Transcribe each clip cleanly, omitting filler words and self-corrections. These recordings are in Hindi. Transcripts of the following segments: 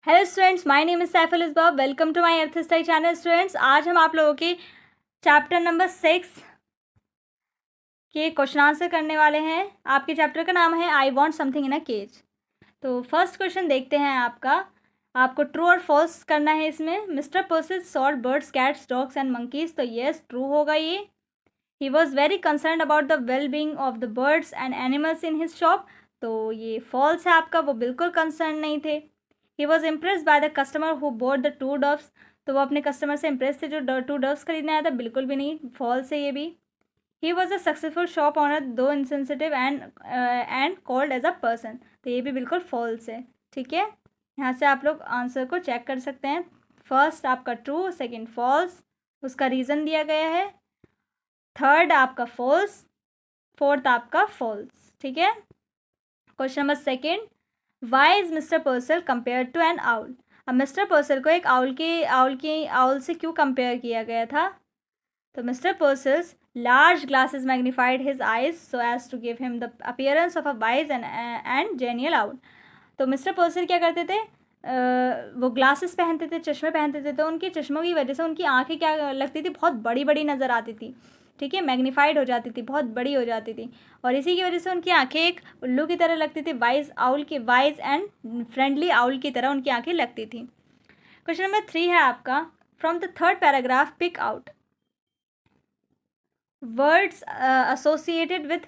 Hello students, my name is Saiful Isbab. Welcome to my earth style channel. Students, आज हम आप लोगों के चैप्टर नंबर 6 के क्वेश्चन आंसर करने वाले हैं। आपके चैप्टर का नाम है I want something in a cage. तो फर्स्ट क्वेश्चन देखते हैं आपको ट्रू और फॉल्स करना है इसमें। Mister Purcell sold birds, cats, dogs and monkeys. तो येस, ट्रू होगा ये। He was very concern about the well being of the birds and animals in his shop. तो ये फॉल्स है आपका, वो बिल्कुल कंसर्न नहीं थे। He was impress by the customer who boat the 2 doves. तो वो अपने कस्टमर से इम्प्रेस थे जो 2 डव्स खरीदने आया था। बिल्कुल भी नहीं, फॉल्स है ये भी। He was a successful shop owner though insensitive and cold as a person. तो ये भी बिल्कुल फॉल्स है। ठीक है, यहाँ से आप लोग आंसर को चेक कर सकते हैं। फर्स्ट आपका ट्रू, सेकेंड फॉल्स, उसका रीज़न दिया गया है। थर्ड आपका फॉल्स, फोर्थ आपका फॉल्स। ठीक है। Question number second, why is mister Purcell compare to an owl. अब मिस्टर पर्सल को एक आउल से क्यों कंपेयर किया गया था। तो mister Purcell's large glasses magnified his eyes so as to give him the appearance of a wise and genial owl. तो मिस्टर पर्सल क्या करते थे, वो ग्लासेस पहनते थे, चश्मे पहनते थे। तो उनके चश्मों की वजह से उनकी आंखें क्या लगती थी, बहुत बड़ी बड़ी नज़र आती थी। ठीक है, मैग्नीफाइड हो जाती थी, बहुत बड़ी हो जाती थी। और इसी की वजह से उनकी आंखें एक उल्लू की तरह लगती थी, वाइज एंड फ्रेंडली आउल की तरह उनकी आंखें लगती थी। क्वेश्चन नंबर 3 है आपका, from the third paragraph pick out words associated with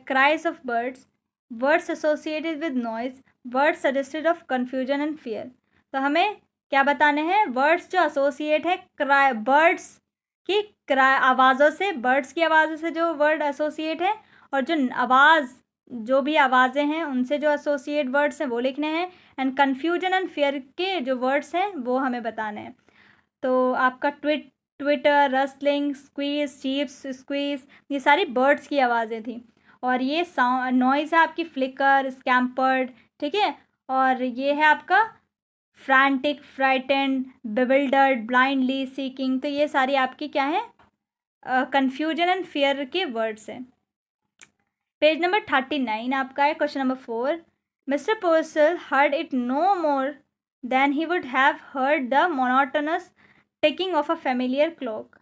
cries of birds, words associated with noise, words suggested of confusion and fear। तो हमें क्या बताने हैं, वर्ड्स जो एसोसिएट है क्राई, बर्ड्स की क्राई आवाज़ों से, बर्ड्स की आवाज़ों से जो वर्ड एसोसिएट है, और जो आवाज़, जो भी आवाज़ें हैं उनसे जो एसोसिएट वर्ड्स हैं वो लिखने हैं। एंड कन्फ्यूजन एंड फियर के जो वर्ड्स हैं वो हमें बताने हैं। तो आपका ट्विटर, रस्लिंग, स्क्वीज, चीप्स, स्क्वीज, ये सारी बर्ड्स की आवाज़ें थी। और ये साउंड नॉइज़ है आपकी फ्लिकर, स्कैम्पर्ड। ठीक है, और ये है आपका frantic, frightened, bewildered, blindly seeking. तो ये सारी आपकी क्या है, कन्फ्यूजन एंड फियर के वर्ड्स हैं। पेज नंबर 39 आपका है। Question number 4, mister Purcell heard it no more than he would have heard the monotonous ticking of a familiar clock.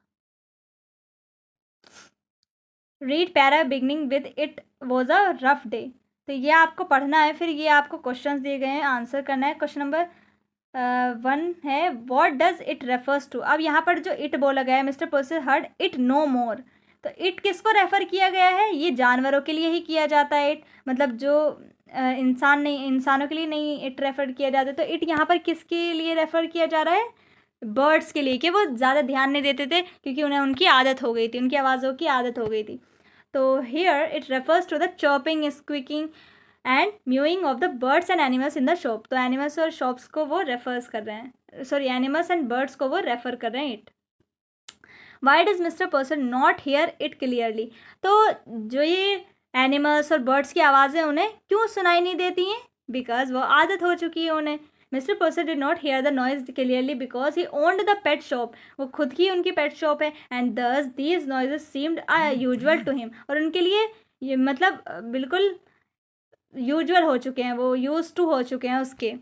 Read para beginning with it was a rough day. तो ये आपको पढ़ना है, फिर ये आपको क्वेश्चंस दिए गए हैं, आंसर करना है। क्वेश्चन नंबर 1 है, what does it refers to. अब यहाँ पर जो इट बोला गया है, mister Purcell heard it no more. तो इट किसको रेफर किया गया है, ये जानवरों के लिए ही किया जाता है इट, मतलब जो इंसानों के लिए नहीं इट रेफर किया जाता है। तो इट यहाँ पर किसके लिए रेफर किया जा रहा है, बर्ड्स के लिए, कि वो ज़्यादा ध्यान नहीं देते थे क्योंकि उन्हें उनकी आदत हो गई थी, उनकी आवाज़ों की आदत हो गई थी। तो here it refers to the chopping, squeaking and mewing of the birds and animals in the shop. तो एनिमल्स और शॉप्स को वो रेफर्स कर रहे हैं, सॉरी एनिमल्स एंड बर्ड्स को वो रेफर कर रहे हैं it. Why does mister person not here it clearly. तो जो ये एनिमल्स और बर्ड्स की आवाज़ें उन्हें क्यों सुनाई नहीं देती हैं, बिकॉज वो आदत हो चुकी है उन्हें। Mister person did not hear the noise clearly because he owned the pet shop. वो खुद की उनकी पेट शॉप है। And thus these noises seemed usual to him. और उनके लिए ये मतलब बिल्कुल यूजुअल हो चुके हैं, वो यूज टू हो चुके हैं उसके,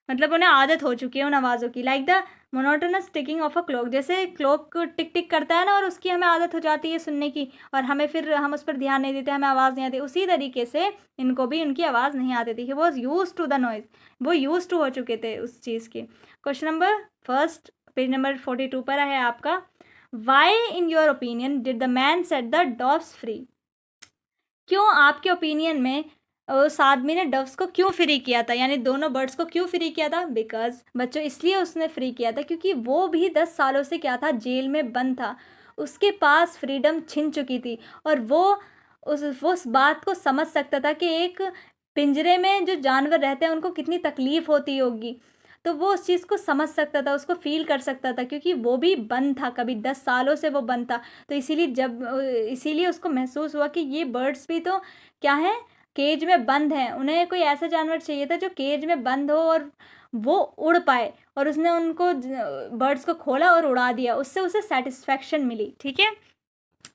मतलब उन्हें आदत हो चुकी है उन आवाज़ों की। Like the monotonous ticking of a clock, जैसे क्लॉक टिक टिक करता है ना, और उसकी हमें आदत हो जाती है सुनने की, और हमें फिर हम उस पर ध्यान नहीं देते, हमें आवाज़ नहीं आती। उसी तरीके से इनको भी उनकी आवाज़ नहीं आती थी। He was use to the noise, वो यूज टू हो चुके थे उस चीज़ के। Question number first, page number 42 पर है आपका, why in your opinion did the man set the dogs free. क्यों आपके ओपिनियन में उस आदमी ने डव्स को क्यों फ्री किया था, यानी दोनों बर्ड्स को क्यों फ्री किया था। बिकॉज बच्चों, इसलिए उसने फ्री किया था क्योंकि वो भी 10 सालों से क्या था, जेल में बंद था। उसके पास फ्रीडम छिन चुकी थी, और वो उस बात को समझ सकता था कि एक पिंजरे में जो जानवर रहते हैं उनको कितनी तकलीफ होती होगी। तो वो उस चीज़ को समझ सकता था, उसको फील कर सकता था, क्योंकि वो भी बंद था, कभी 10 सालों से वो बंद था। तो इसीलिए उसको महसूस हुआ कि ये बर्ड्स भी तो क्या है, केज में बंद हैं। उन्हें कोई ऐसा जानवर चाहिए था जो केज में बंद हो और वो उड़ पाए। और उसने उनको बर्ड्स को खोला और उड़ा दिया, उससे उसे सेटिस्फैक्शन मिली। ठीक है,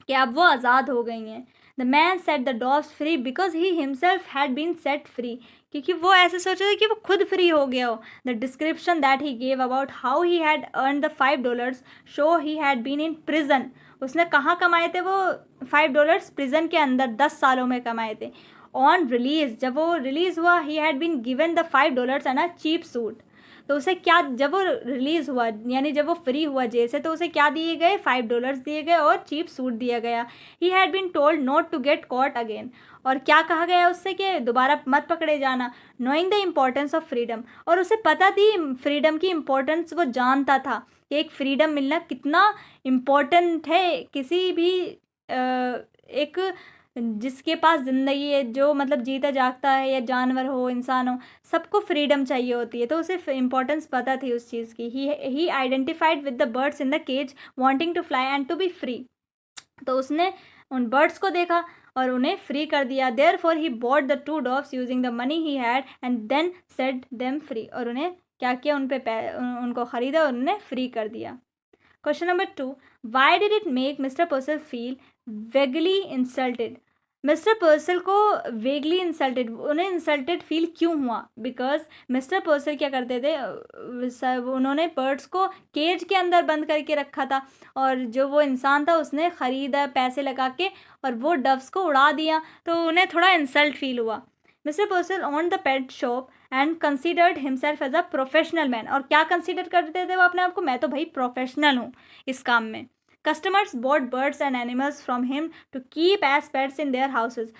कि अब वो आज़ाद हो गई हैं। The man set the dogs free because he himself had been set free, क्योंकि वो ऐसे सोच रहे थे कि वो खुद फ्री हो गया हो. The description that he gave about how he had earn the $5 show he had been in prison. उसने कहाँ कमाए थे वो $5? प्रिजन के अंदर 10 सालों में कमाए थे. ऑन रिलीज, जब वो रिलीज हुआ, he had been given the $5 and a cheap suit. तो उसे क्या, जब वो रिलीज हुआ यानी जब वो फ्री हुआ जेल से, तो उसे क्या दिए गए? $5 दिए गए और चीप सूट दिया गया. He had been told not to get caught again. और क्या कहा गया उससे कि दोबारा मत पकड़े जाना. Knowing the importance of freedom, और उसे पता थी फ्रीडम की इम्पोर्टेंस, वो जानता था कि एक फ्रीडम मिलना कितना इम्पोर्टेंट है. किसी भी एक जिसके पास ज़िंदगी है, जो मतलब जीता जागता है, या जानवर हो, इंसान हो, सबको फ्रीडम चाहिए होती है. तो उसे इम्पोर्टेंस पता थी उस चीज़ की. He identified with the birds in the cage wanting to fly and to be free. तो उसने उन बर्ड्स को देखा और उन्हें फ्री कर दिया. Therefore he bought the 2 dogs using the money he had and then set them free. और उन्हें क्या किया, उनको ख़रीदा और उन्हें फ्री कर दिया. Question number 2. Why did it make Mr. Purcell feel vaguely insulted? Mister Purcell को वेगली इंसल्टेड, उन्हें इंसल्टेड फील क्यों हुआ? बिकॉज मिस्टर पर्सल क्या करते थे, उन्होंने बर्ड्स को केज के अंदर बंद करके रखा था, और जो वो इंसान था उसने ख़रीदा पैसे लगा के और वो डव्स को उड़ा दिया. तो उन्हें थोड़ा इंसल्ट फील हुआ. Mister Purcell on the pet shop and considered himself as a professional man. और क्या कंसिडर करते थे वो अपने आप को? मैं तो भाई प्रोफेशनल हूँ इस काम में. Customers bought birds and animals from him to keep as pets in their houses.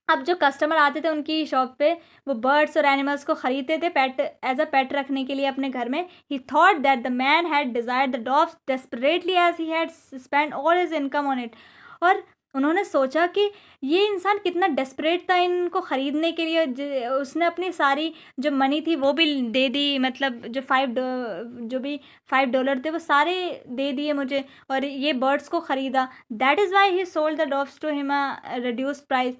अब जो कस्टमर आते थे उनकी शॉप पे, वो बर्ड्स और एनिमल्स को ख़रीदते थे पेट, एज अ पेट रखने के लिए अपने घर में. He thought that the man had desired the dogs desperately as he had spend all his income on it. और उन्होंने सोचा कि ये इंसान कितना डेस्परेट था इनको ख़रीदने के लिए. उसने अपनी सारी जो मनी थी वो भी दे दी, मतलब जो जो भी $5 थे वो सारे दे दिए मुझे, और ये बर्ड्स को ख़रीदा. That is why he sold the dogs to him a reduced price.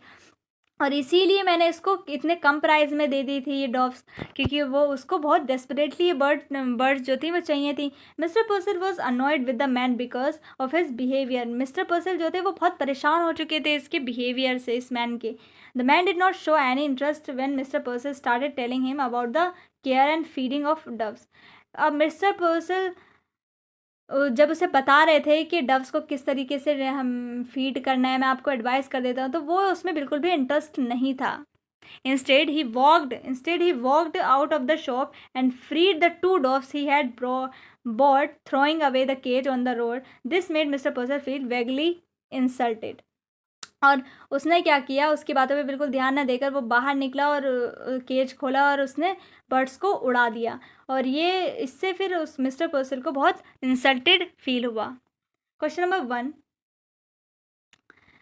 और इसीलिए मैंने इसको इतने कम प्राइस में दे दी थी ये डॉग्स, क्योंकि वो उसको बहुत डेस्परेटली ये बर्ड्स जो थी वो चाहिए थी. Mister पर्सल was annoyed with the man because of his behaviour. Mister पर्सल जो थे वो बहुत परेशान हो चुके थे इसके बिहेवियर से, इस मैन के. The man did not show any interest when mister पर्सल started telling him about the care and feeding of doves. अब मिस्टर पर्सल जब उसे बता रहे थे कि डव्स को किस तरीके से हम फीड करना है, मैं आपको एडवाइस कर देता हूँ, तो वो उसमें बिल्कुल भी इंटरेस्ट नहीं था. Instead, he walked out of the shop and freed the 2 doves he had bought, throwing away the cage on the road. This made Mr. Purcell feel vaguely insulted. और उसने क्या किया, उसकी बातों पे बिल्कुल ध्यान न देकर वो बाहर निकला और केज खोला और उसने बर्ड्स को उड़ा दिया. और ये इससे फिर उस मिस्टर पर्सल को बहुत इंसल्टेड फील हुआ. Question number 1.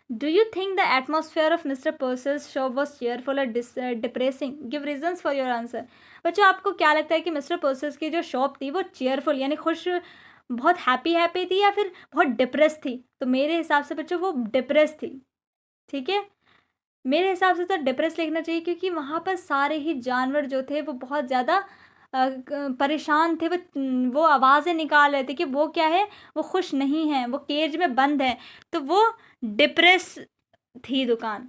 Do you think the atmosphere of Mr. Purcell's shop was cheerful or depressing? Give reasons for your answer. बच्चों, आपको क्या लगता है कि मिस्टर पर्सल्स की जो शॉप थी वो चेयरफुल यानी खुश, बहुत हैप्पी थी, या फिर बहुत डिप्रेस थी? तो मेरे हिसाब से बच्चों वो डिप्रेस थी. ठीक है, मेरे हिसाब से तो डिप्रेस लिखना चाहिए, क्योंकि वहाँ पर सारे ही जानवर जो थे वो बहुत ज़्यादा परेशान थे. वो आवाज़ें निकाल रहे थे कि वो क्या है, वो खुश नहीं है, वो केज में बंद है. तो वो डिप्रेस थी दुकान.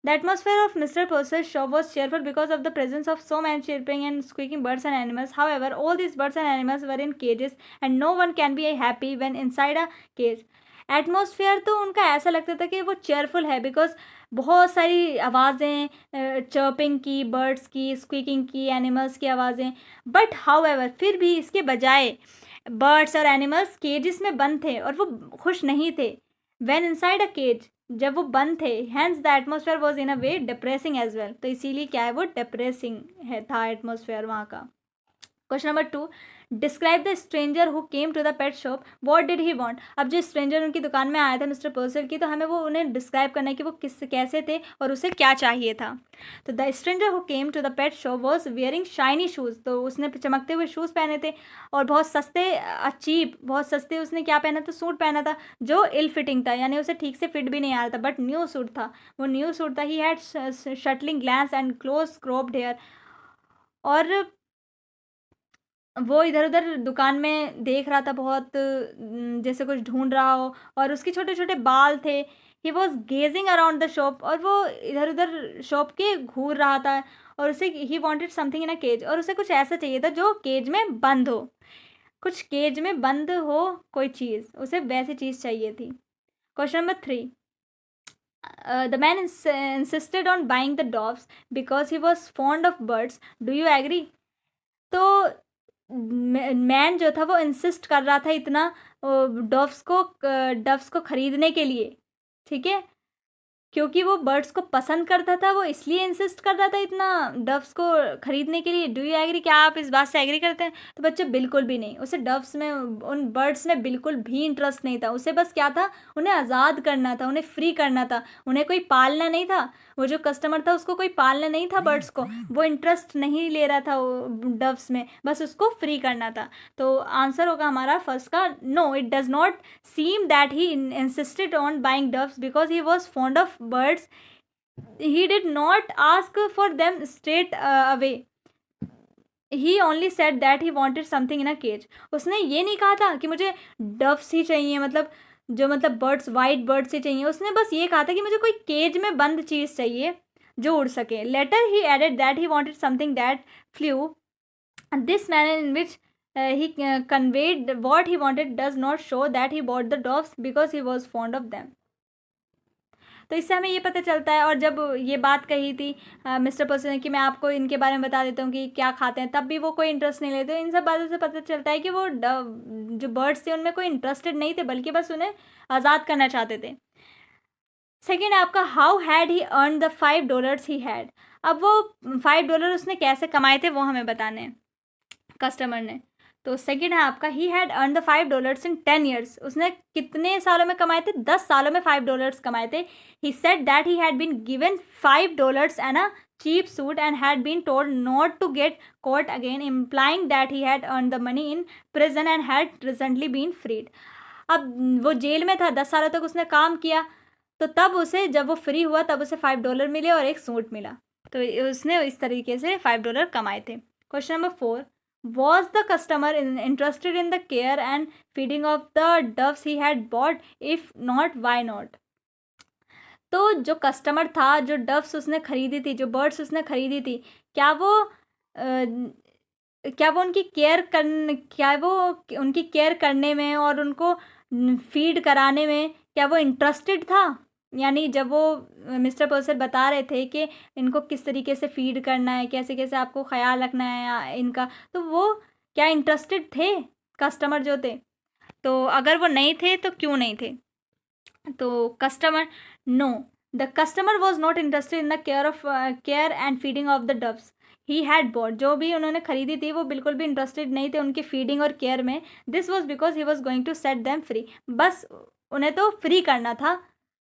The atmosphere of Mr. Purcell's shop was cheerful because of the presence of so many chirping and squeaking birds and animals. However, all these birds and animals were in cages and no one can be happy when inside a cage. Atmosphere तो उनका ऐसा लगता था कि वो चेयरफुल है, बिकॉज बहुत सारी आवाज़ें, चर्पिंग की, बर्ड्स की, स्क्वीकिंग की, एनिमल्स की आवाज़ें. बट हाउएवर, फिर भी इसके बजाय बर्ड्स और एनिमल्स केजेस में बंद थे और वो खुश नहीं थे. व्हेन इनसाइड अ केज, जब वो बंद थे, hence the atmosphere was in a way depressing as well. तो इसीलिए क्या है, वो डिप्रेसिंग है था एटमॉस्फेयर वहाँ का. Question number 2. Describe the stranger who came to the pet shop, what did he want. अब जो स्ट्रेंजर उनकी दुकान में आया था मिस्टर पर्सल की, तो हमें वो उन्हें डिस्क्राइब करना है कि वो कैसे थे और उसे क्या चाहिए था. तो the stranger who came to the pet shop was wearing shiny shoes. तो उसने चमकते हुए शूज़ पहने थे और बहुत सस्ते, चीप, बहुत सस्ते. उसने क्या पहना था, सूट पहना था जो इल फिटिंग था, यानी उसे ठीक से फिट भी नहीं आ रहा था, बट न्यू सूट था, वो न्यू सूट था. He had shuttling glance and close cropped hair. और वो इधर उधर दुकान में देख रहा था बहुत, जैसे कुछ ढूंढ रहा हो, और उसके छोटे छोटे बाल थे. He was gazing around the shop, और वो इधर उधर शॉप के घूर रहा था, और उसे he wanted something in a cage, और उसे कुछ ऐसा चाहिए था जो केज में बंद हो, कुछ केज में बंद हो कोई चीज़, उसे वैसी चीज़ चाहिए थी। Question number 3, the man insisted on buying the dogs because he was fond of birds, do you agree? तो मैन जो था वो इंसिस्ट कर रहा था इतना डव्स को खरीदने के लिए, ठीक है, क्योंकि वो बर्ड्स को पसंद करता था, वो इसलिए इंसिस्ट कर रहा था इतना डव्स को खरीदने के लिए। Do you agree? क्या आप इस बात से एग्री करते हैं? तो बच्चे बिल्कुल भी नहीं, उसे डव्स में, उन बर्ड्स में बिल्कुल भी इंटरेस्ट नहीं था। उसे बस क्या था, उन्हें आज़ाद करना था, उन्हें फ्री करना था, उन्हें कोई पालना नहीं था। वो जो कस्टमर था उसको कोई पालना नहीं था बर्ड्स को, वो इंटरेस्ट नहीं ले रहा था डव्स में, बस उसको फ्री करना था। तो आंसर होगा हमारा फर्स्ट का, no it does not seemed that he insisted on buying doves because he was fond of birds. He did not ask for them straight away. He only said that he wanted something in a cage. उसने ये नहीं कहा था कि मुझे doves ही चाहिए, मतलब बर्ड्स, वाइट बर्ड्स ही चाहिए। उसने बस ये कहा था कि मुझे कोई केज में बंद चीज़ चाहिए जो उड़ सके। Later he added that he wanted something that flew. This manner in which he conveyed what he wanted does not show that he bought the doves because he was fond of them. तो इससे हमें ये पता चलता है, और जब ये बात कही थी मिस्टर पर्सन ने कि मैं आपको इनके बारे में बता देता हूँ कि क्या खाते हैं, तब भी वो कोई इंटरेस्ट नहीं लेते। इन सब बातों से पता चलता है कि वो जो बर्ड्स थे उनमें कोई इंटरेस्टेड नहीं थे, बल्कि बस उन्हें आज़ाद करना चाहते थे। सेकेंड है आपका, how had he earn the $5 he had. अब वो $5 उसने कैसे कमाए थे वो हमें बताने हैं कस्टमर ने। तो सेकंड है आपका, ही had earn the $5 in 10 years। उसने कितने सालों में कमाए थे? 10 सालों में $5 कमाए थे। He said that he had been given $5 and a cheap suit and had been told not to get caught again, implying that he had earn the money in prison and had recently been freed. अब वो जेल में था, 10 सालों तक उसने काम किया, तो तब उसे, जब वो फ्री हुआ तब उसे $5 मिले और एक सूट मिला। तो उसने इस तरीके से $5 कमाए थे। Question number 4, was the customer interested in the care and feeding of the doves he had bought? If not, why not? तो जो कस्टमर था, जो डव्स उसने खरीदी थी, जो बर्ड्स उसने खरीदी थी, क्या वो उनकी केयर करने में और उनको फीड कराने में क्या वो इंटरेस्टेड था? यानी जब वो मिस्टर पर्सर बता रहे थे कि इनको किस तरीके से फीड करना है, कैसे कैसे आपको ख्याल रखना है इनका, तो वो क्या इंटरेस्टेड थे कस्टमर जो थे? तो अगर वो नहीं थे तो क्यों नहीं थे? तो customer, no, the customer was not interested in the care and feeding of the doves he had bought. जो भी उन्होंने खरीदी थी वो बिल्कुल भी इंटरेस्टेड नहीं थे उनकी फीडिंग और केयर में। This was because he was going to set them free. बस उन्हें तो फ्री करना था,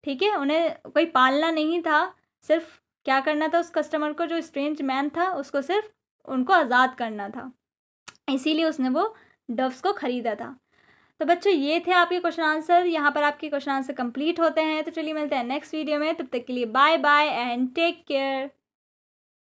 ठीक है, उन्हें कोई पालना नहीं था, सिर्फ क्या करना था उस कस्टमर को, जो स्ट्रेंज मैन था, उसको सिर्फ उनको आज़ाद करना था, इसीलिए उसने वो डव्स को ख़रीदा था। तो बच्चों ये थे आपके क्वेश्चन आंसर। यहाँ पर आपके क्वेश्चन आंसर कंप्लीट होते हैं। तो चलिए मिलते हैं नेक्स्ट वीडियो में, तब तक के लिए bye bye and take care.